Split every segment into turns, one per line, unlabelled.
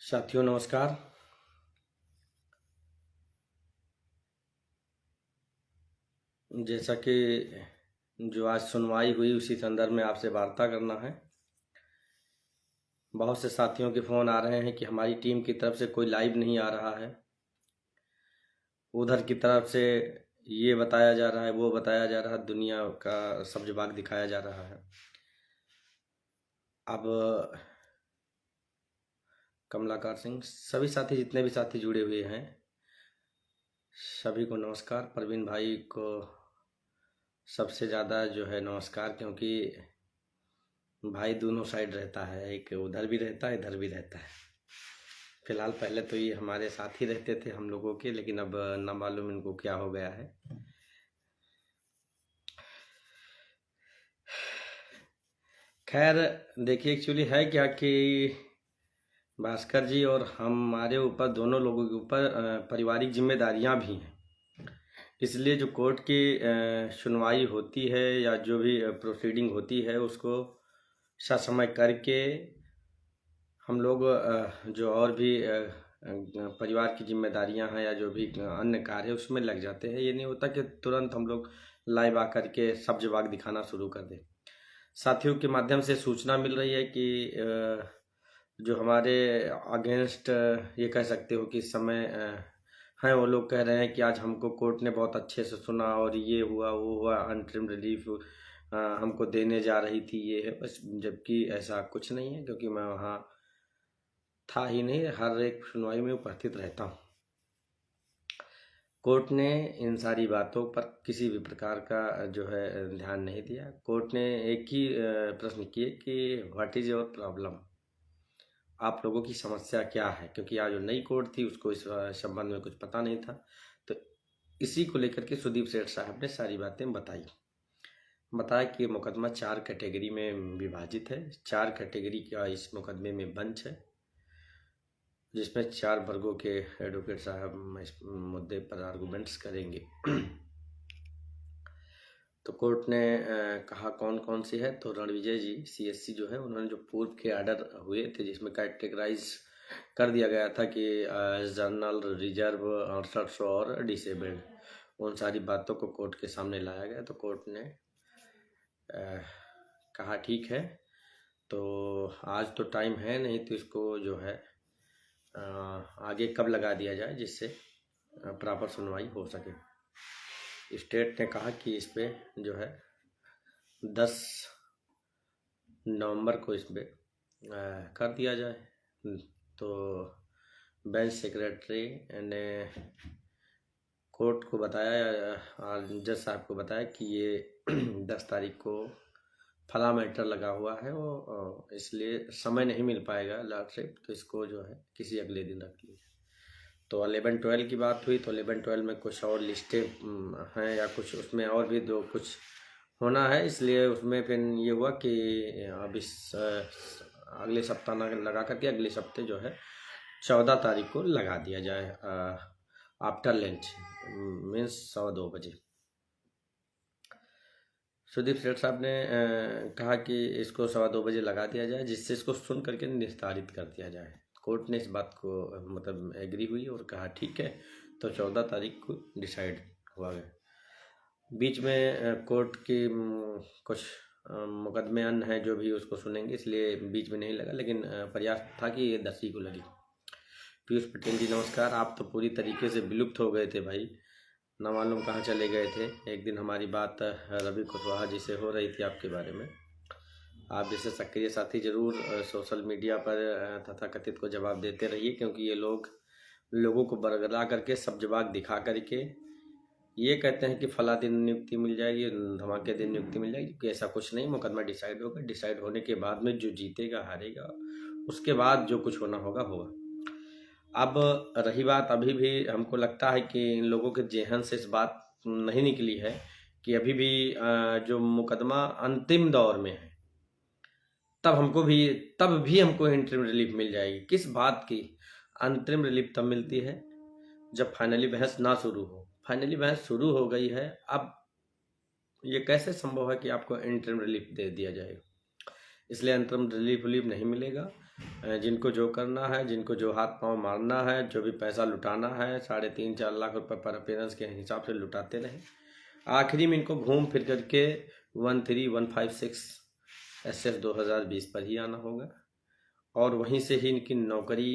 साथियों नमस्कार। जैसा कि जो आज सुनवाई हुई उसी संदर्भ में आपसे वार्ता करना है। बहुत से साथियों के फ़ोन आ रहे हैं कि हमारी टीम की तरफ से कोई लाइव नहीं आ रहा है, उधर की तरफ से ये बताया जा रहा है, वो बताया जा रहा है, दुनिया का सब जवाब दिखाया जा रहा है। अब कमलाकर सिंह, सभी साथी जितने भी साथी जुड़े हुए हैं सभी को नमस्कार। परवीन भाई को सबसे ज़्यादा जो है नमस्कार, क्योंकि भाई दोनों साइड रहता है, एक उधर भी रहता है इधर भी रहता है। फिलहाल पहले तो ये हमारे साथ ही रहते थे हम लोगों के, लेकिन अब ना मालूम इनको क्या हो गया है। खैर देखिए, एक्चुअली है क्या कि भास्कर जी और हमारे ऊपर, दोनों लोगों के ऊपर पारिवारिक जिम्मेदारियां भी हैं। इसलिए जो कोर्ट की सुनवाई होती है या जो भी प्रोसीडिंग होती है उसको ससमय करके हम लोग जो और भी परिवार की जिम्मेदारियां हैं या जो भी अन्य कार्य है उसमें लग जाते हैं। ये नहीं होता कि तुरंत हम लोग लाइव आकर के सब जवाब दिखाना शुरू कर दें। साथियों के माध्यम से सूचना मिल रही है कि जो हमारे अगेंस्ट ये कह सकते हो कि इस समय हैं, वो लोग कह रहे हैं कि आज हमको कोर्ट ने बहुत अच्छे से सुना और ये हुआ वो हुआ, अंतरिम रिलीफ हमको देने जा रही थी, ये है बस। जबकि ऐसा कुछ नहीं है, क्योंकि मैं वहाँ था ही नहीं, हर एक सुनवाई में उपस्थित रहता हूँ। कोर्ट ने इन सारी बातों पर किसी भी प्रकार का जो है ध्यान नहीं दिया। कोर्ट ने एक ही प्रश्न किए कि व्हाट इज़ योर प्रॉब्लम, आप लोगों की समस्या क्या है, क्योंकि आज जो नई कोर्ट थी उसको इस संबंध में कुछ पता नहीं था। तो इसी को लेकर के सुदीप सेठ साहब ने सारी बातें बताया कि मुकदमा 4 कैटेगरी में विभाजित है। 4 कैटेगरी का इस मुकदमे में बेंच है, जिसमें 4 वर्गों के एडवोकेट साहब इस मुद्दे पर आर्गूमेंट्स करेंगे। तो कोर्ट ने कहा कौन कौन सी है। तो रणविजय जी सीएससी जो है, उन्होंने जो पूर्व के आर्डर हुए थे जिसमें कैटेगराइज कर दिया गया था कि जनरल, रिजर्व, 6800 और डिसेबल्ड, उन सारी बातों को कोर्ट के सामने लाया गया। तो कोर्ट ने कहा ठीक है, तो आज तो टाइम है नहीं, तो इसको जो है आगे कब लगा दिया जाए जिससे प्रॉपर सुनवाई हो सके। स्टेट ने कहा कि इस पे जो है 10 नवंबर को इस पे कर दिया जाए। तो बेंच सेक्रेटरी ने कोर्ट को बताया, जज साहब को बताया कि ये 10 तारीख को फला मैटर लगा हुआ है, वो इसलिए समय नहीं मिल पाएगा लास्ट ट्रिप, तो इसको जो है किसी अगले दिन रख लीजिए। तो 11-12 की बात हुई, तो 11-12 में कुछ और लिस्टें हैं या कुछ उसमें और भी दो कुछ होना है, इसलिए उसमें फिर ये हुआ कि अब इस अगले सप्ताह ना लगा करके अगले सप्ताह जो है 14 तारीख को लगा दिया जाए आफ्टर लंच, मीन्स 2:15 बजे। सुदीप सेठ साहब ने कहा कि इसको 2:15 बजे लगा दिया जाए, जिससे इसको सुन करके निस्तारित कर दिया जाए। कोर्ट ने इस बात को मतलब एग्री हुई और कहा ठीक है, तो 14 तारीख को डिसाइड हुआ गया। बीच में कोर्ट की कुछ मुकदमे अन्य हैं जो भी उसको सुनेंगे, इसलिए बीच में नहीं लगा, लेकिन प्रयास था कि ये 10 ही को लगे। पीयूष पटेल जी नमस्कार। आप तो पूरी तरीके से विलुप्त हो गए थे भाई, न मालूम कहाँ चले गए थे। एक दिन हमारी बात रवि कुशवाहा जी से हो रही थी आपके बारे में। आप जैसे सक्रिय साथी जरूर सोशल मीडिया पर तथाकथित को जवाब देते रहिए, क्योंकि ये लोगों को बरगला करके सब जवाब दिखा करके ये कहते हैं कि फला दिन नियुक्ति मिल जाएगी, धमाके दिन नियुक्ति मिल जाएगी, क्योंकि ऐसा कुछ नहीं। मुकदमा डिसाइड होगा, डिसाइड होने के बाद में जो जीतेगा हारेगा, उसके बाद जो कुछ होना होगा होगा। अब रही बात, अभी भी हमको लगता है कि इन लोगों के जेहन से इस बात नहीं निकली है कि अभी भी जो मुकदमा अंतिम दौर में है, तब भी हमको इंटरिम रिलीफ मिल जाएगी। किस बात की अंतरिम रिलीफ तब मिलती है जब फाइनली बहस ना शुरू हो। फाइनली बहस शुरू हो गई है, अब ये कैसे संभव है कि आपको इंटरिम रिलीफ दे दिया जाएगा। इसलिए अंतरिम रिलीफ विलीफ नहीं मिलेगा। जिनको जो करना है, जिनको जो हाथ पांव मारना है, जो भी पैसा लुटाना है, 3.5-4 लाख रुपए पर अपेयरेंस के हिसाब से लुटाते रहे। आखिरी में इनको घूम फिर करके 13156 SS 2020 पर ही आना होगा और वहीं से ही इनकी नौकरी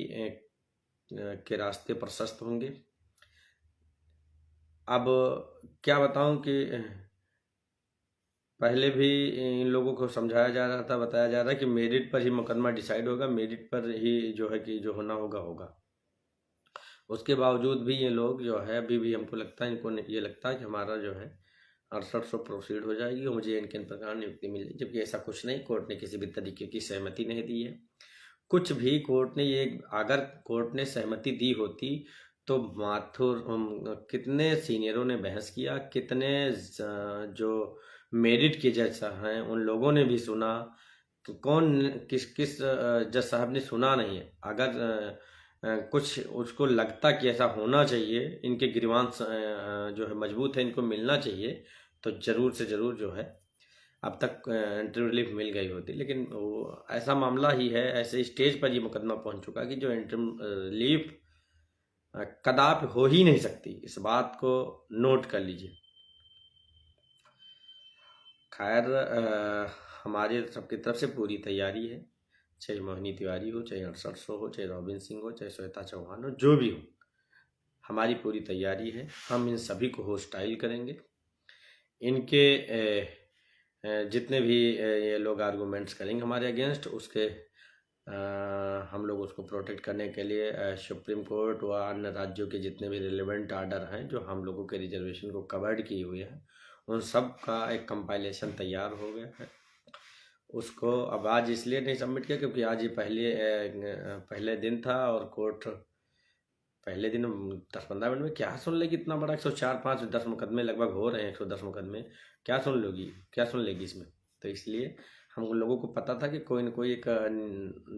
के रास्ते प्रशस्त होंगे। अब क्या बताऊं कि पहले भी इन लोगों को समझाया जा रहा था, बताया जा रहा है कि मेरिट पर ही मुकदमा डिसाइड होगा, मेरिट पर ही जो है कि जो होना होगा होगा। उसके बावजूद भी ये लोग जो है अभी भी हमको लगता है, इनको ये लगता है कि हमारा जो है 6800 प्रोसीड हो जाएगी और मुझे इनके प्रकार नियुक्ति मिल जाएगी, जबकि ऐसा कुछ नहीं। कोर्ट ने किसी भी तरीके की सहमति नहीं दी है। कुछ भी कोर्ट ने ये, अगर कोर्ट ने सहमति दी होती तो माथुर कितने सीनियरों ने बहस किया, कितने जो मेरिट के जज हैं उन लोगों ने भी सुना। तो कौन किस किस जज साहब ने सुना नहीं है। अगर कुछ उसको लगता कि ऐसा होना चाहिए, इनके गिरवांश जो है मजबूत है, इनको मिलना चाहिए, तो ज़रूर से ज़रूर जो है अब तक इंटरव्यू रिलीफ मिल गई होती। लेकिन वो ऐसा मामला ही है, ऐसे स्टेज पर ये मुकदमा पहुंच चुका कि जो इंटरव्यू रिलीफ कदापि हो ही नहीं सकती। इस बात को नोट कर लीजिए। खैर हमारे सबकी तरफ से पूरी तैयारी है, चाहे मोहिनी तिवारी हो, चाहे 6800 हो, चाहे रॉबिन सिंह हो, चाहे श्वेता चौहान हो, जो भी हो, हमारी पूरी तैयारी है। हम इन सभी को होस्टाइल करेंगे। इनके जितने भी ये लोग आर्गूमेंट्स करेंगे हमारे अगेंस्ट, उसके हम लोग उसको प्रोटेक्ट करने के लिए सुप्रीम कोर्ट व अन्य राज्यों के जितने भी रिलेवेंट आर्डर हैं जो हम लोगों के रिजर्वेशन को कवर्ड किए हुए हैं, उन सब का एक कंपाइलेशन तैयार हो गया है। उसको अब आज इसलिए नहीं सबमिट किया क्योंकि आज ये पहले दिन था और कोर्ट पहले दिन 10-15 मिनट में क्या सुन लेगी। इतना बड़ा 104-5-10 मुकदमे लगभग हो रहे हैं, 110 मुकदमे, क्या सुन लेगी इसमें। तो इसलिए हम लोगों को पता था कि कोई न कोई एक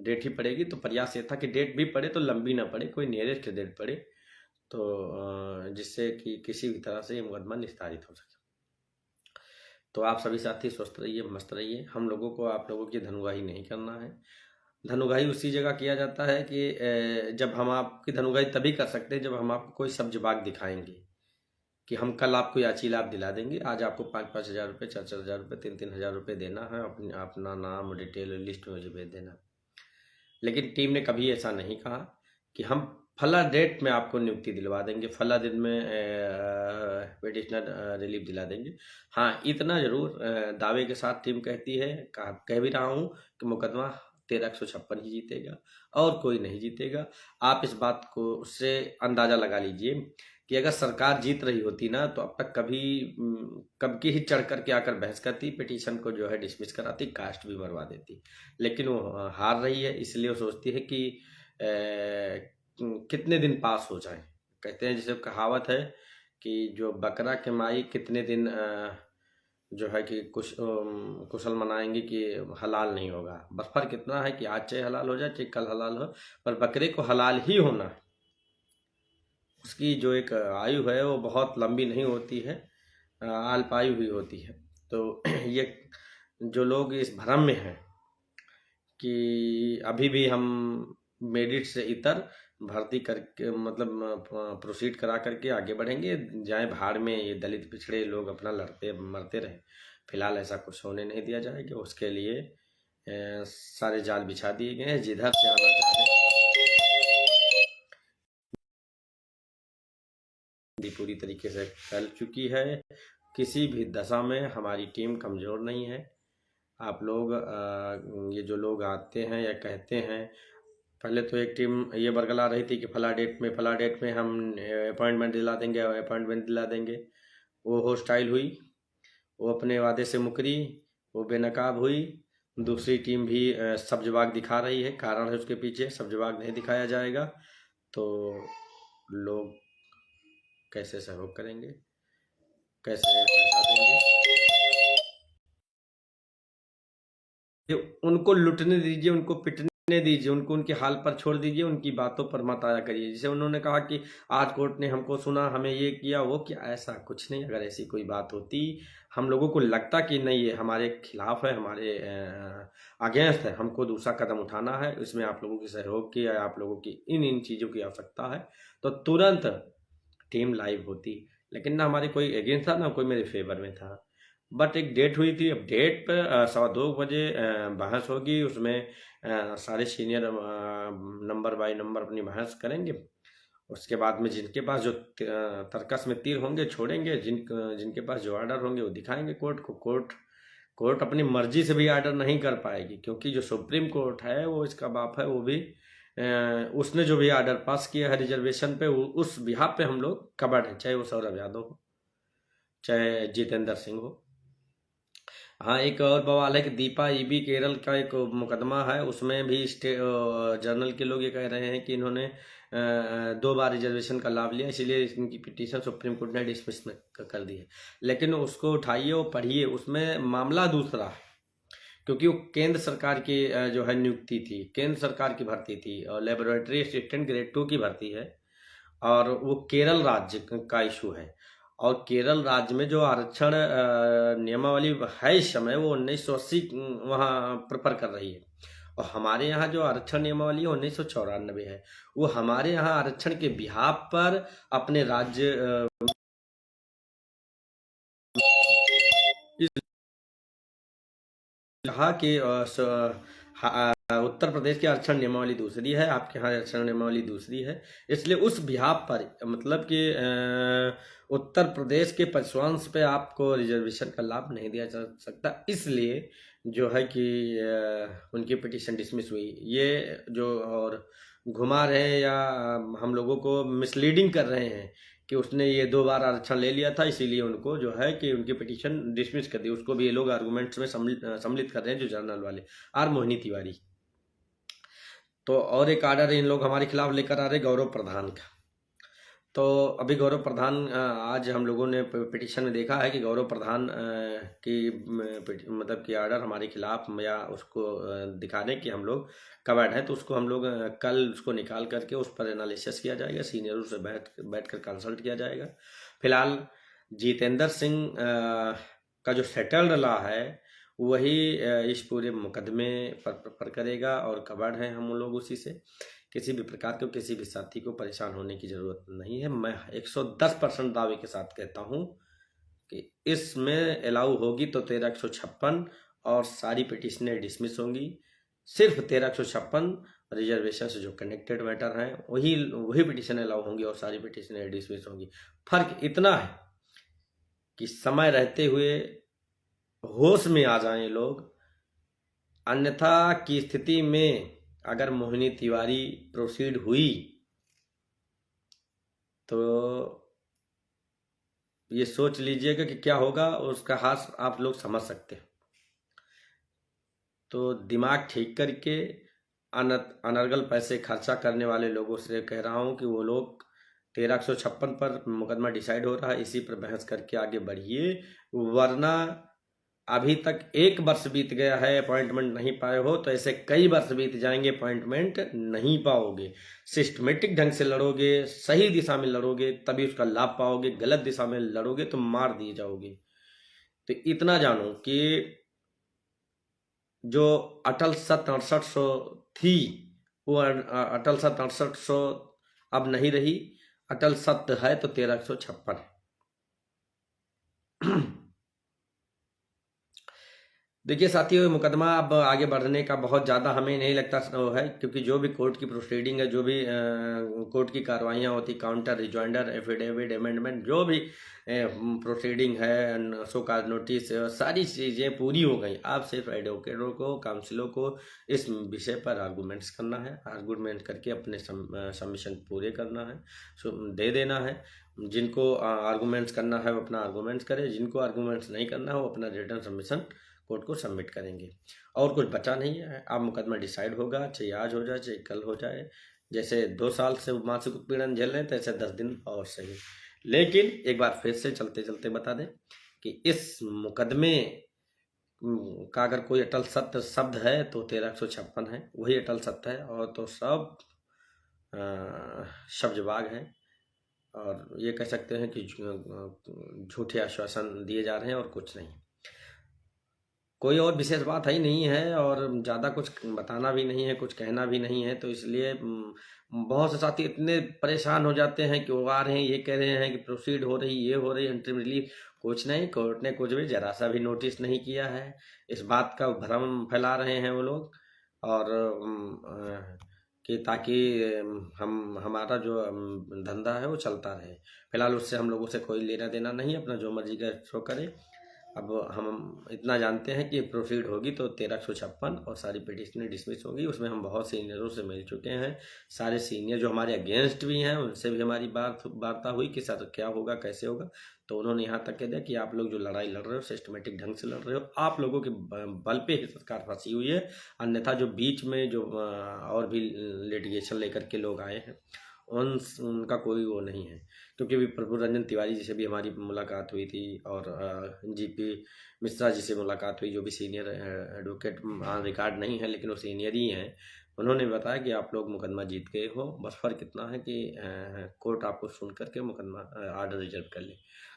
डेट ही पड़ेगी। तो प्रयास ये था कि डेट भी पड़े तो लंबी ना पड़े, कोई नियरेस्ट डेट पड़े, तो जिससे कि किसी भी तरह से ये मुकदमा निस्तारित हो सके। तो आप सभी साथी स्वस्थ रहिए, मस्त रहिए। हम लोगों को आप लोगों की धनुगाही नहीं करना है। धनुगाही उसी जगह किया जाता है कि जब हम आपकी धनुगाही तभी कर सकते हैं जब हम आपको कोई सब्ज बाग दिखाएंगे कि हम कल आपको याची लाभ दिला देंगे। आज आपको 5-5 हज़ार रुपये, 4-4 हज़ार रुपये, 3-3 हज़ार रुपये देना है, अपना नाम डिटेल लिस्ट में मुझे भेज देना। लेकिन टीम ने कभी ऐसा नहीं कहा कि हम फला डेट में आपको नियुक्ति दिलवा देंगे, फला दिन में पिटिशनर रिलीफ दिला देंगे। हाँ, इतना जरूर दावे के साथ टीम कहती है, कह भी रहा हूँ कि मुकदमा 1356 ही जीतेगा और कोई नहीं जीतेगा। आप इस बात को उससे अंदाजा लगा लीजिए कि अगर सरकार जीत रही होती ना तो अब तक कब की ही चढ़ करके आकर बहस करती, पिटीशन को जो है डिसमिस कराती, कास्ट भी मरवा देती। लेकिन वो हार रही है, इसलिए वो सोचती है कि कितने दिन पास हो जाए। कहते हैं जैसे कहावत है कि जो बकरा के माई कितने दिन जो है कि कुशल मनाएंगे कि हलाल नहीं होगा। बस फर्क इतना है कि आज चाहे हलाल हो जाए चाहे कल हलाल हो, पर बकरे को हलाल ही होना है। उसकी जो एक आयु है वो बहुत लंबी नहीं होती है, अल्पायु ही होती है। तो ये जो लोग इस भ्रम में हैं कि अभी भी हम मेरिट से इतर भर्ती करके मतलब प्रोसीड करा करके आगे बढ़ेंगे, जाए भाड़ में, ये दलित पिछड़े लोग अपना लड़ते मरते रहे। फिलहाल ऐसा कुछ होने नहीं दिया जाएगा। उसके लिए सारे जाल बिछा दिए गए हैं। जिधर से आना चाहे पूरी तरीके से फैल चुकी है। किसी भी दशा में हमारी टीम कमज़ोर नहीं है। आप लोग ये जो लोग आते हैं या कहते हैं, पहले तो एक टीम ये बरगला रही थी कि फला डेट में हम अपॉइंटमेंट दिला देंगे। वो होस्टाइल हुई, वो अपने वादे से मुकरी, वो बेनकाब हुई। दूसरी टीम भी सब्जबाग दिखा रही है, कारण है उसके पीछे। सब्जबाग नहीं दिखाया जाएगा तो लोग कैसे सहयोग करेंगे, कैसे पैसा देंगे। उनको लुटने दीजिए, उनको पिटने ने दीजिए, उनको उनके हाल पर छोड़ दीजिए, उनकी बातों पर मत आया करिए। जैसे उन्होंने कहा कि आज कोर्ट ने हमको सुना, हमें ये किया वो किया, ऐसा कुछ नहीं। अगर ऐसी कोई बात होती, हम लोगों को लगता कि नहीं ये हमारे खिलाफ है, हमारे अगेंस्ट है, हमको दूसरा कदम उठाना है, इसमें आप लोगों की सहयोग की या आप लोगों की इन चीज़ों की आवश्यकता है, तो तुरंत टीम लाइव होती। लेकिन ना हमारे कोई अगेंस्ट था, ना कोई मेरे फेवर में था। बट एक डेट हुई थी, अब डेट पर 2:15 बजे बहस होगी, उसमें सारे सीनियर नंबर बाय नंबर अपनी बहस करेंगे। उसके बाद में जिनके पास जो तर्कस में तीर होंगे छोड़ेंगे, जिनके पास जो आर्डर होंगे वो दिखाएंगे कोर्ट को। कोर्ट अपनी मर्जी से भी आर्डर नहीं कर पाएगी, क्योंकि जो सुप्रीम कोर्ट है वो इसका बाप है। वो भी उसने जो भी आर्डर पास किया है रिजर्वेशन पे, उस बिहाफ पे हम लोग कवर्ड हैं, चाहे वो सौरभ यादव हो, चाहे जितेंद्र सिंह हो। हाँ, एक और बवाल है कि दीपा ईबी केरल का एक मुकदमा है, उसमें भी जर्नल के लोग ये कह रहे हैं कि इन्होंने 2 बार रिजर्वेशन का लाभ लिया, इसीलिए इनकी पिटीशन सुप्रीम कोर्ट ने डिसमिस कर दी है। लेकिन उसको उठाइए और पढ़िए, उसमें मामला दूसरा है, क्योंकि वो केंद्र सरकार की जो है नियुक्ति थी, केंद्र सरकार की भर्ती थी, और लेबोरेटरी असिस्टेंट ग्रेड 2 की भर्ती है, और वो केरल राज्य का इशू है। और केरल राज्य में जो आरक्षण नियमावली है इस समय, वो 1980 वहाँ प्रेफर कर रही है, और हमारे यहाँ जो आरक्षण नियमावली है 1994 है। वो हमारे यहाँ आरक्षण के बिहाफ पर अपने राज्य कहा कि उत्तर प्रदेश की आरक्षण नियमावली दूसरी है, आपके यहाँ आरक्षण नियमावली दूसरी है, इसलिए उस बिहाफ पर मतलब कि उत्तर प्रदेश के पशुवंश पे आपको रिजर्वेशन का लाभ नहीं दिया जा सकता, इसलिए जो है कि उनकी पिटीशन डिसमिस हुई। ये जो और घुमा रहे हैं या हम लोगों को मिसलीडिंग कर रहे हैं कि उसने ये 2 बार आरक्षण ले लिया था, इसीलिए उनको जो है कि उनकी पिटीशन डिसमिस कर दी। उसको भी ये लोग आर्गूमेंट्स में सम्मिलित कर रहे हैं, जो जर्नल वाले आर मोहिनी तिवारी। तो और एक आर्डर इन लोग हमारे खिलाफ लेकर आ रहे गौरव प्रधान का। तो अभी गौरव प्रधान आज हम लोगों ने पिटीशन में देखा है कि गौरव प्रधान की मतलब कि आर्डर हमारे खिलाफ या उसको दिखाने कि हम लोग कवर्ड हैं, तो उसको हम लोग कल उसको निकाल करके उस पर एनालिसिस किया जाएगा, सीनियरों से बैठकर कंसल्ट किया जाएगा। फिलहाल जितेंद्र सिंह का जो सेटल्ड लॉ है वही इस पूरे मुकदमे पर करेगा, और कवर्ड है हम लोग उसी से। किसी भी प्रकार के किसी भी साथी को परेशान होने की ज़रूरत नहीं है। मैं 110% दावे के साथ कहता हूँ कि इसमें अलाउ होगी तो 1356 और सारी पिटिशनें डिसमिस होंगी। सिर्फ 1356 रिजर्वेशन से जो कनेक्टेड मैटर हैं वही पिटिशन अलाउ होंगी और सारी पिटिशनें डिसमिस होंगी। फर्क इतना है कि समय रहते हुए होश में आ जाएं लोग, अन्यथा की स्थिति में अगर मोहिनी तिवारी प्रोसीड हुई तो ये सोच लीजिएगा कि क्या होगा, उसका हाल आप लोग समझ सकते हैं। तो दिमाग ठीक करके अनर्गल पैसे खर्चा करने वाले लोगों से कह रहा हूँ कि वो लोग 1356 पर मुकदमा डिसाइड हो रहा है, इसी पर बहस करके आगे बढ़िए, वरना अभी तक 1 वर्ष बीत गया है, अपॉइंटमेंट नहीं पाए हो, तो ऐसे कई वर्ष बीत जाएंगे, अपॉइंटमेंट नहीं पाओगे। सिस्टमेटिक ढंग से लड़ोगे, सही दिशा में लड़ोगे, तभी उसका लाभ पाओगे। गलत दिशा में लड़ोगे तो मार दिए जाओगे। तो इतना जानो कि जो अटल सत्य 6800 थी, वो अटल सत्य 6800 अब नहीं रही। अटल सत्य है तो 1356 है। देखिए साथियों, मुकदमा अब आगे बढ़ने का बहुत ज़्यादा हमें नहीं लगता वो है, क्योंकि जो भी कोर्ट की प्रोसीडिंग है, जो भी कोर्ट की कार्रवाइयाँ होती, काउंटर, रिजॉइंडर, एफिडेविट, अमेंडमेंट, जो भी प्रोसीडिंग है, शो कॉज नोटिस, सारी चीज़ें पूरी हो गई। अब सिर्फ एडवोकेटों को, काउंसिलों को इस विषय पर आर्गूमेंट्स करना है, आर्गूमेंट करके अपने सबमिशन पूरे करना है, दे देना है। जिनको आर्गूमेंट्स करना है वो अपना आर्गूमेंट्स करे, जिनको आर्गूमेंट्स नहीं करना है वो अपना रिटर्न सबमिशन कोर्ट को सबमिट करेंगे। और कुछ बचा नहीं है। अब मुकदमा डिसाइड होगा, चाहे आज हो जाए चाहे कल हो जाए। जैसे 2 साल से मानसिक उत्पीड़न झेल रहे हैं, तैसे 10 दिन और सही। लेकिन एक बार फिर से चलते चलते बता दें कि इस मुकदमे का अगर कोई अटल सत्य शब्द है तो 1356 है, वही अटल सत्य है, और तो सब शब्दबाग है। और ये कह सकते हैं कि झूठे आश्वासन दिए जा रहे हैं और कुछ नहीं। कोई और विशेष बात है ही नहीं है, और ज़्यादा कुछ बताना भी नहीं है, कुछ कहना भी नहीं है। तो इसलिए बहुत से साथी इतने परेशान हो जाते हैं कि वो आ रहे हैं, ये कह रहे हैं कि प्रोसीड हो रही, ये हो रही, इंटरिम रिलीफ। कुछ नहीं, कोर्ट ने कुछ भी जरा सा भी नोटिस नहीं किया है। इस बात का भ्रम फैला रहे हैं वो लोग। और कि ताकि हम हमारा जो धंधा है वो चलता रहे। फिलहाल उससे हम लोगों से कोई लेना देना नहीं, अपना जो मर्जी का शो करे। अब हम इतना जानते हैं कि प्रोसीड होगी तो 1356 और सारी पिटिशनें डिसमिस होगी। उसमें हम बहुत सीनियरों से मिल चुके हैं। सारे सीनियर जो हमारे अगेंस्ट भी हैं उनसे भी हमारी वार्ता हुई कि सर क्या होगा, कैसे होगा। तो उन्होंने यहाँ तक कह दिया कि आप लोग जो लड़ाई लड़ रहे हो सिस्टमेटिक ढंग से लड़ रहे हो, आप लोगों के बल पे ही सरकार फंसी हुई है। अन्यथा जो बीच में जो और भी लिटिगेशन लेकर के लोग आए हैं उनका कोई वो नहीं है। क्योंकि अभी प्रभु रंजन तिवारी जी से भी हमारी मुलाकात हुई थी, और जीपी मिश्रा जी से मुलाकात हुई, जो भी सीनियर एडवोकेट ऑन रिकॉर्ड नहीं है लेकिन वो सीनियर ही हैं। उन्होंने बताया कि आप लोग मुकदमा जीत गए हो, बस फ़र्क इतना है कि कोर्ट आपको सुन करके मुकदमा आर्डर रिजर्व कर ले।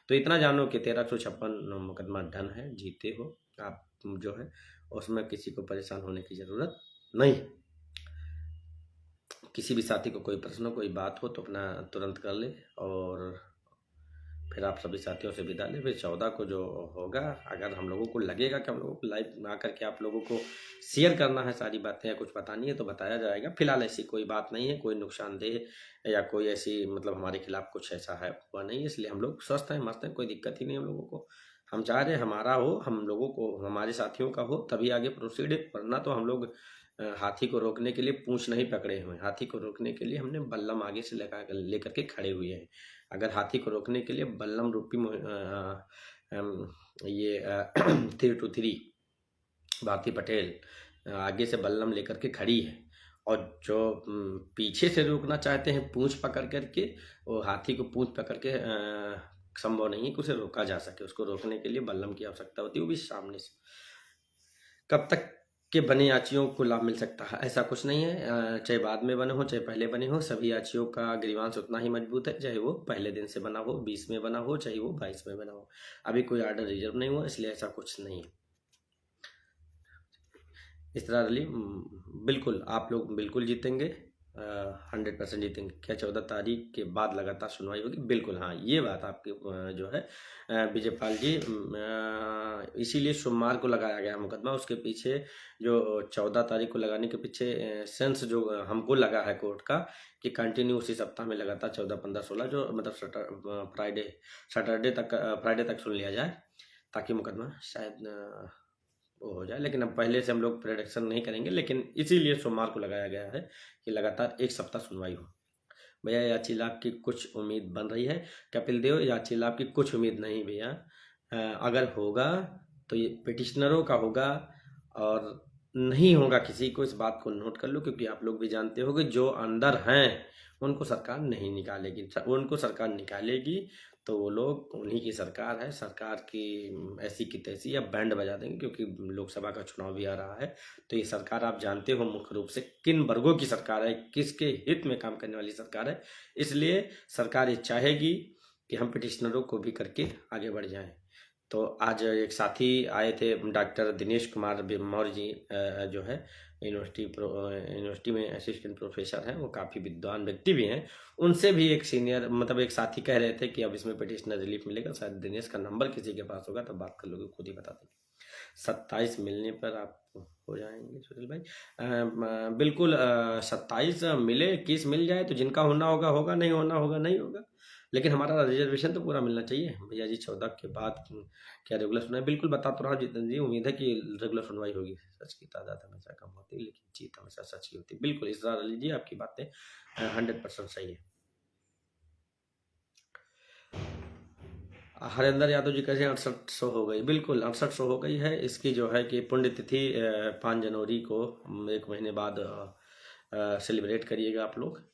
तो इतना जानो कि 1356 मुकदमा डन है, जीते हो आप जो है। उसमें किसी को परेशान होने की ज़रूरत नहीं। किसी भी साथी को कोई प्रश्न, कोई बात हो तो अपना तुरंत कर ले, और फिर आप सभी साथियों से विदा लें। फिर 14 को जो होगा, अगर हम लोगों को लगेगा कि हम लोगों को लाइव आकर के आप लोगों को शेयर करना है सारी बातें या कुछ बतानी है तो बताया जाएगा। फिलहाल ऐसी कोई बात नहीं है, कोई नुकसानदेह या कोई ऐसी मतलब हमारे खिलाफ कुछ ऐसा है हुआ नहीं है। इसलिए हम लोग स्वस्थ हैं, मस्त हैं, कोई दिक्कत ही नहीं हम लोगों को। हम चाह रहे हैं हमारा हो, हम लोगों को, हमारे साथियों का हो, तभी आगे प्रोसीड है। वरना तो हम लोग हाथी को रोकने के लिए पूंछ नहीं पकड़े हुए हैं। हाथी को रोकने के लिए हमने बल्लम आगे से लगा लेकर के खड़े हुए हैं। अगर हाथी को रोकने के लिए बल्लम रूपी ये 323 भारती पटेल आगे से बल्लम लेकर के खड़ी है, और जो पीछे से रोकना चाहते हैं पूंछ पकड़ करके, वो हाथी को पूंछ पकड़ के संभव नहीं है कि उसे रोका जा सके। उसको रोकने के लिए बल्लम की आवश्यकता होती है, वो भी सामने से। कब तक के बने याचियों को लाभ मिल सकता है, ऐसा कुछ नहीं है। चाहे बाद में बने हो, चाहे पहले बने हो, सभी याचियों का ग्रीवांश उतना ही मजबूत है, चाहे वो पहले दिन से बना हो, 20 में बना हो, चाहे वो 22 में बना हो। अभी कोई आर्डर रिजर्व नहीं हुआ, इसलिए ऐसा कुछ नहीं है। इस तरह रही बिल्कुल आप लोग बिल्कुल जीतेंगे, 100% जीतेंगे। क्या 14 तारीख के बाद लगातार सुनवाई होगी? बिल्कुल हाँ, ये बात आपकी जो है विजयपाल जी, इसीलिए सोमवार को लगाया गया मुकदमा। उसके पीछे जो 14 तारीख को लगाने के पीछे सेंस जो हमको लगा है कोर्ट का, कि कंटिन्यू उसी सप्ताह में लगातार 14, 15, 16 जो मतलब फ्राइडे तक सुन लिया जाए, ताकि मुकदमा शायद वो हो जाए। लेकिन अब पहले से हम लोग प्रेडिक्शन नहीं करेंगे, लेकिन इसीलिए सोमवार को लगाया गया है कि लगातार एक सप्ताह सुनवाई हो। भैया याची लाभ की कुछ उम्मीद बन रही है। कपिल देव, याची लाभ की कुछ उम्मीद नहीं भैया। अगर होगा तो ये पिटिशनरों का होगा, और नहीं होगा किसी को। इस बात को नोट कर लो, क्योंकि आप लोग भी जानते हो कि जो अंदर हैं उनको सरकार नहीं निकालेगी। उनको सरकार निकालेगी तो वो लोग, उन्हीं की सरकार है, सरकार की ऐसी की तैसी या बैंड बजा देंगे। क्योंकि लोकसभा का चुनाव भी आ रहा है, तो ये सरकार आप जानते हो मुख्य रूप से किन वर्गों की सरकार है, किसके हित में काम करने वाली सरकार है। इसलिए सरकार ये चाहेगी कि हम पिटिशनरों को भी करके आगे बढ़ जाएं। तो आज एक साथी आए थे, डॉक्टर दिनेश कुमार मौर्य जी, जो है यूनिवर्सिटी में असिस्टेंट प्रोफेसर हैं, वो काफ़ी विद्वान व्यक्ति भी हैं। उनसे भी एक सीनियर मतलब एक साथी कह रहे थे कि अब इसमें पिटिशनर रिलीफ मिलेगा। शायद दिनेश का नंबर किसी के पास होगा, तब बात कर लोगे, खुद ही बता देंगे। 27 मिलने पर आप हो जाएंगे सुशील भाई। बिल्कुल 27 मिले, 21 मिल जाए तो जिनका होना होगा होगा, नहीं होना होगा नहीं होगा। लेकिन हमारा रिजर्वेशन तो पूरा मिलना चाहिए भैया जी। 14 के बाद क्या रेगुलर सुनवाई? बिल्कुल बता तो रहा हूँ जितेंद्र जी, उम्मीद है कि रेगुलर सुनवाई होगी। सच की तादाद हमेशा कम होती है, लेकिन जीत हमेशा सच की होती है। बिल्कुल इसरार अली जी, आपकी बातें 100% सही है। हरेंद्र यादव जी कैसे 6800 हो गई? बिल्कुल 6800 हो गई है। इसकी जो है कि पुण्यतिथि 5 जनवरी को, 1 महीने बाद सेलिब्रेट करिएगा आप लोग।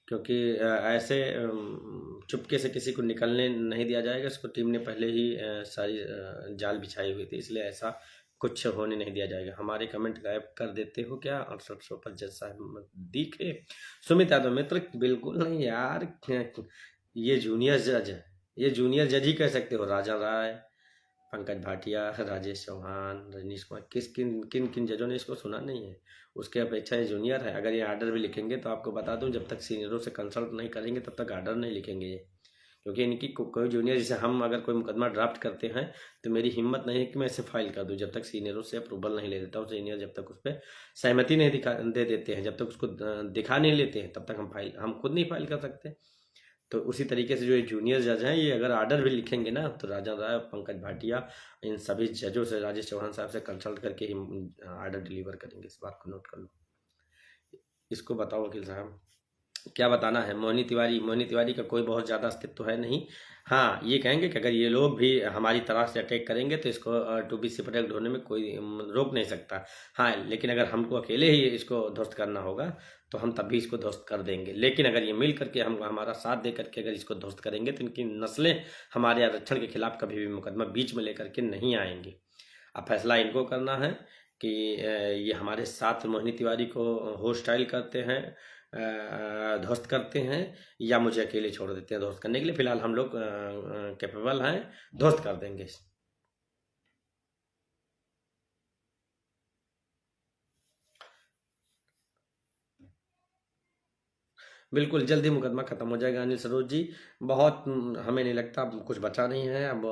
क्योंकि ऐसे चुपके से किसी को निकलने नहीं दिया जाएगा। इसको टीम ने पहले ही सारी जाल बिछाई हुई थी, इसलिए ऐसा कुछ होने नहीं दिया जाएगा। हमारे कमेंट गायब कर देते हो क्या? 6800 पर जज साहब दिखे। सुमित यादव मित्र, बिल्कुल नहीं यार, ये जूनियर जज है, ये जूनियर जज ही कह सकते हो। राजा राय, पंकज भाटिया, राजेश चौहान, रजनीश कुमार, किन किन किन जजों ने इसको सुना नहीं है? उसके अपेक्षा ये जूनियर है। अगर ये आर्डर भी लिखेंगे तो आपको बता दूं, जब तक सीनियरों से कंसल्ट नहीं करेंगे तब तक आर्डर नहीं लिखेंगे ये। क्योंकि इनकी कोई जूनियर, जैसे हम अगर कोई मुकदमा ड्राफ्ट करते हैं तो मेरी हिम्मत नहीं है कि मैं इसे फाइल कर दूं जब तक सीनियरों से अप्रूवल नहीं ले लेता हूं। सीनियर जब तक उस पर सहमति नहीं दे देते हैं, जब तक उसको दिखा नहीं लेते हैं, तब तक हम खुद नहीं फाइल कर सकते। तो उसी तरीके से जो ये जूनियर जज हैं, ये अगर आर्डर भी लिखेंगे ना तो राजा राय, पंकज भाटिया, इन सभी जजों से, राजेश चौहान साहब से कंसल्ट करके ही आर्डर डिलीवर करेंगे। इस बात को नोट कर लो। इसको बताओ वकील साहब, क्या बताना है? मोहिनी तिवारी का कोई बहुत ज़्यादा अस्तित्व तो है नहीं। हाँ, ये कहेंगे कि अगर ये लोग भी हमारी तरफ से अटैक करेंगे तो इसको टू बी सी प्रोटेक्ट होने में कोई रोक नहीं सकता। हाँ, लेकिन अगर हमको अकेले ही इसको ध्वस्त करना होगा तो हम तब भी इसको ध्वस्त कर देंगे। लेकिन अगर ये मिल करके हम हमारा साथ दे करके अगर इसको ध्वस्त करेंगे तो इनकी नस्लें हमारे आरक्षण के खिलाफ कभी भी मुकदमा बीच में लेकर के नहीं आएंगी। अब फैसला इनको करना है कि ये हमारे साथ मोहिनी तिवारी को होस्टाइल करते हैं, ध्वस्त करते हैं, या मुझे अकेले छोड़ देते हैं ध्वस्त करने के लिए। फिलहाल हम लोग कैपेबल हैं, ध्वस्त कर देंगे। बिल्कुल जल्दी मुकदमा खत्म हो जाएगा अनिल सरोज जी। बहुत हमें नहीं लगता अब कुछ बचा नहीं है। अब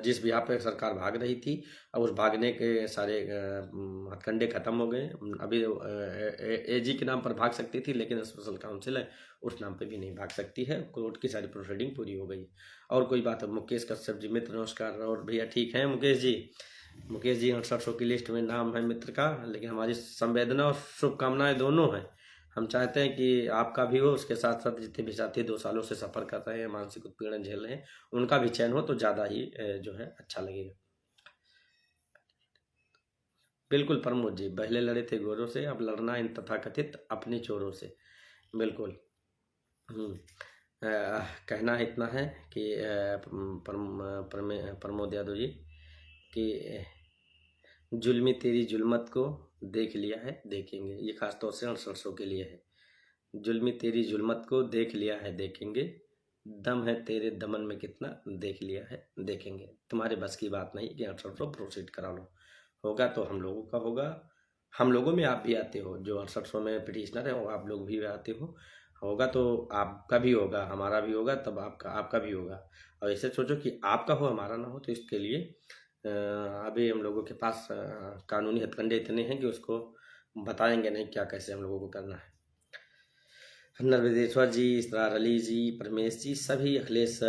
जिस बिहार पे सरकार भाग रही थी, अब उस भागने के सारे हथकंडे खत्म हो गए। अभी एजी के नाम पर भाग सकती थी, लेकिन स्पेशल काउंसिल है, उस नाम पे भी नहीं भाग सकती है। कोर्ट की सारी प्रोसीडिंग पूरी हो गई। और कोई बात है? मुकेश कश्यप जी मित्र नमस्कार। और भैया ठीक है मुकेश जी? मुकेश जी 6800 की लिस्ट में नाम है मित्र का, लेकिन हमारी संवेदना और शुभकामनाएं दोनों हैं। हम चाहते हैं कि आपका भी हो, उसके साथ साथ जितने भी साथी 2 सालों से सफ़र कर रहे हैं, मानसिक उत्पीड़न झेल रहे हैं, उनका भी चयन हो तो ज़्यादा ही जो है अच्छा लगेगा। बिल्कुल प्रमोद जी, पहले लड़े थे गोरों से, अब लड़ना इन तथाकथित अपने चोरों से। बिल्कुल। हम्म, कहना इतना है कि प्रमोद यादव जी कि जुल्मी तेरी जुल्मत को देख लिया है देखेंगे। ये खास तौर से 6800 के लिए है। जुल्मी तेरी जुल्मत को देख लिया है देखेंगे, दम है तेरे दमन में कितना देख लिया है देखेंगे। तुम्हारे बस की बात नहीं कि 6800 प्रोसीड करा लो। होगा तो हम लोगों का होगा। हम लोगों में आप भी आते हो, जो 6800 में पिटिशनर है वो आप लोग भी आते हो। होगा तो आपका भी होगा, हमारा भी होगा, तब आपका आपका भी होगा। और ऐसे सोचो कि आपका हो हमारा ना हो। तो इसके लिए अभी हम लोगों के पास कानूनी हथकंडे इतने हैं कि उसको बताएंगे नहीं क्या कैसे हम लोगों को करना है। नरवेदेश्वर जी, इसरार अली जी, परमेश जी, सभी अखिलेश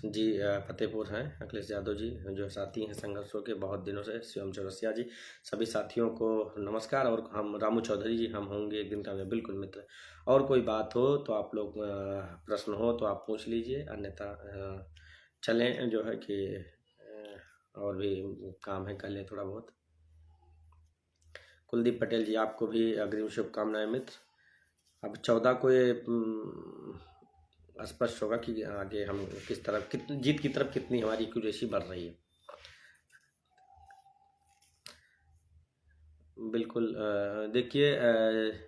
जी फतेहपुर हैं, अखिलेश यादव जी जो साथी हैं संघर्षों के बहुत दिनों से, शिवम चौरसिया जी, सभी साथियों को नमस्कार। और हम रामू चौधरी जी, हम होंगे एक दिन का मैं बिल्कुल मित्र। और कोई बात हो तो आप लोग प्रश्न हो तो आप पूछ लीजिए, अन्यथा चलें जो है कि और भी काम है कर लें थोड़ा बहुत। कुलदीप पटेल जी, आपको भी अग्रिम शुभकामनाएं मित्र। अब 14 को ये स्पष्ट होगा कि आगे हम किस तरफ जीत की तरफ कितनी हमारी एक्यूरेसी बढ़ रही है। बिल्कुल देखिए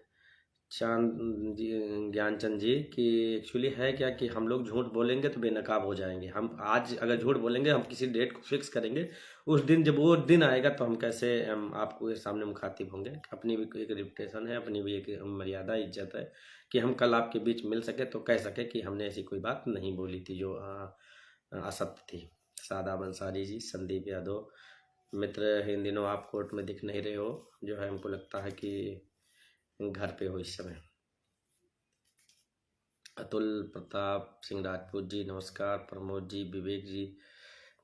चांद जी, ज्ञानचंद जी, कि एक्चुअली है क्या कि हम लोग झूठ बोलेंगे तो बेनकाब हो जाएंगे। हम आज अगर झूठ बोलेंगे, हम किसी डेट को फिक्स करेंगे, उस दिन जब वो दिन आएगा तो हम कैसे हम आपको के सामने मुखातिब होंगे। अपनी भी एक रिपुटेशन है, अपनी भी एक मर्यादा इज्जत है कि हम कल आपके बीच मिल सके तो कह सके कि हमने ऐसी कोई बात नहीं बोली थी जो असत्य थी। सादाब अंसारी जी, संदीप यादव मित्र, इन दिनों आप कोर्ट में दिख नहीं रहे हो, जो है हमको लगता है कि घर पे हो इस समय। अतुल प्रताप सिंह राजपूत जी नमस्कार। प्रमोद जी, विवेक जी,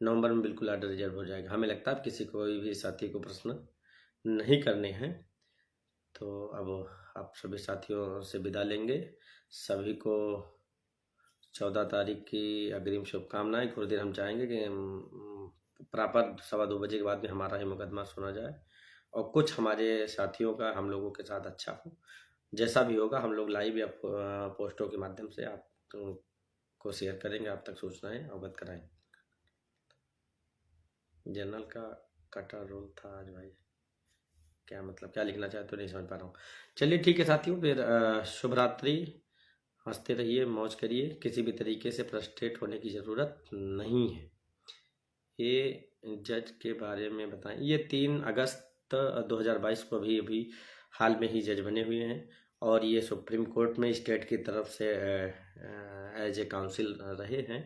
नवंबर में बिल्कुल आर्डर रिजर्व हो जाएगा। हमें लगता है किसी कोई भी साथी को प्रश्न नहीं करने हैं, तो अब आप सभी साथियों से विदा लेंगे। सभी को 14 तारीख की अग्रिम शुभकामनाएं। कुछ देर हम चाहेंगे कि प्रॉपर 2:15 के बाद में हमारा ही मुकदमा सुना जाए और कुछ हमारे साथियों का हम लोगों के साथ अच्छा हो। जैसा भी होगा हम लोग लाइव या पोस्टों के माध्यम से आप को शेयर करेंगे, आप तक सूचनाएं अवगत कराएंगे। जनरल का कटर रोल था आज भाई, क्या मतलब क्या लिखना चाहते हो नहीं समझ पा रहा हूँ। चलिए ठीक है साथियों, फिर शुभ रात्रि। हंसते रहिए, मौज करिए, किसी भी तरीके से फ्रस्ट्रेट होने की ज़रूरत नहीं है। ये जज के बारे में बताएं। ये 3 अगस्त 2022 को अभी अभी हाल में ही जज बने हुए हैं, और ये सुप्रीम कोर्ट में स्टेट की तरफ से एज ए काउंसिल रहे हैं।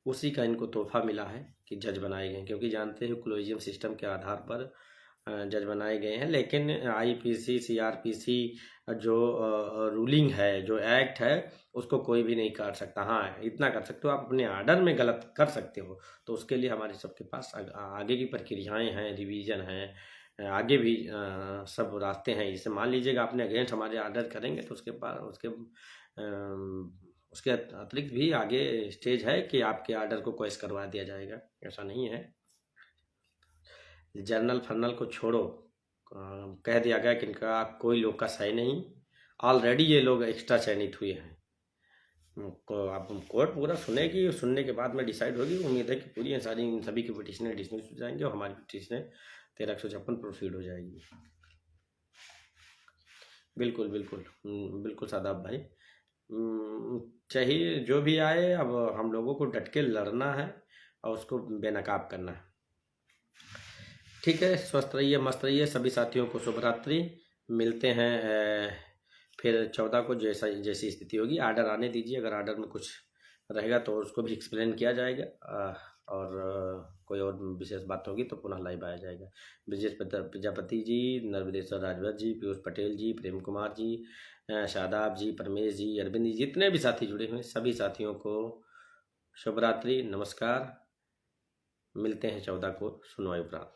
उसी का इनको तोहफा मिला है कि जज बनाए गए हैं, क्योंकि जानते हैं कोलेजियम सिस्टम के आधार पर जज बनाए गए हैं। लेकिन आईपीसी सीआरपीसी जो रूलिंग है, जो एक्ट है, उसको कोई भी नहीं काट सकता। हाँ, इतना कर सकते हो, आप अपने आर्डर में गलत कर सकते हो, तो उसके लिए हमारे सबके पास आगे की प्रक्रियाएं हैं, रिवीजन है, आगे भी सब रास्ते हैं। जैसे मान लीजिएगा आपने अगेंस्ट हमारे आर्डर करेंगे तो उसके बाद उसके अतिरिक्त भी आगे स्टेज है कि आपके आर्डर को क्वेश करवा दिया जाएगा। ऐसा नहीं है। जर्नल फर्नल को छोड़ो, कह दिया गया कि इनका कोई लोग का सही नहीं, ऑलरेडी ये लोग एक्स्ट्रा चयनित हुए हैं। को आप कोर्ट पूरा सुनेगी, सुनने के बाद में डिसाइड होगी। उम्मीद है कि पूरी सारी सभी की पिटिशनें डिसमिस हो जाएंगे और हमारी पिटिशनें 1356 प्रोसीड हो जाएगी। बिल्कुल बिल्कुल बिल्कुल सादाब भाई, चाहिए जो भी आए, अब हम लोगों को डट के लड़ना है और उसको बेनकाब करना है। ठीक है, स्वस्थ रहिए, मस्त रहिए। सभी साथियों को शुभ रात्रि। मिलते हैं फिर 14 को, जैसा जैसी स्थिति होगी। आर्डर आने दीजिए, अगर आर्डर में कुछ रहेगा तो उसको भी एक्सप्लेन किया जाएगा, और कोई और विशेष बात होगी तो पुनः लाइव आया जाएगा। ब्रजेश प्रजापति जी, नर्मदेश्वर राजभर जी, पीयूष पटेल जी, प्रेम कुमार जी, शादाब जी, परमेश जी, अरविंद जी, जितने भी साथी जुड़े हुए सभी साथियों को शुभ रात्रि, नमस्कार। मिलते हैं 14 को सुनवाई उपरांत।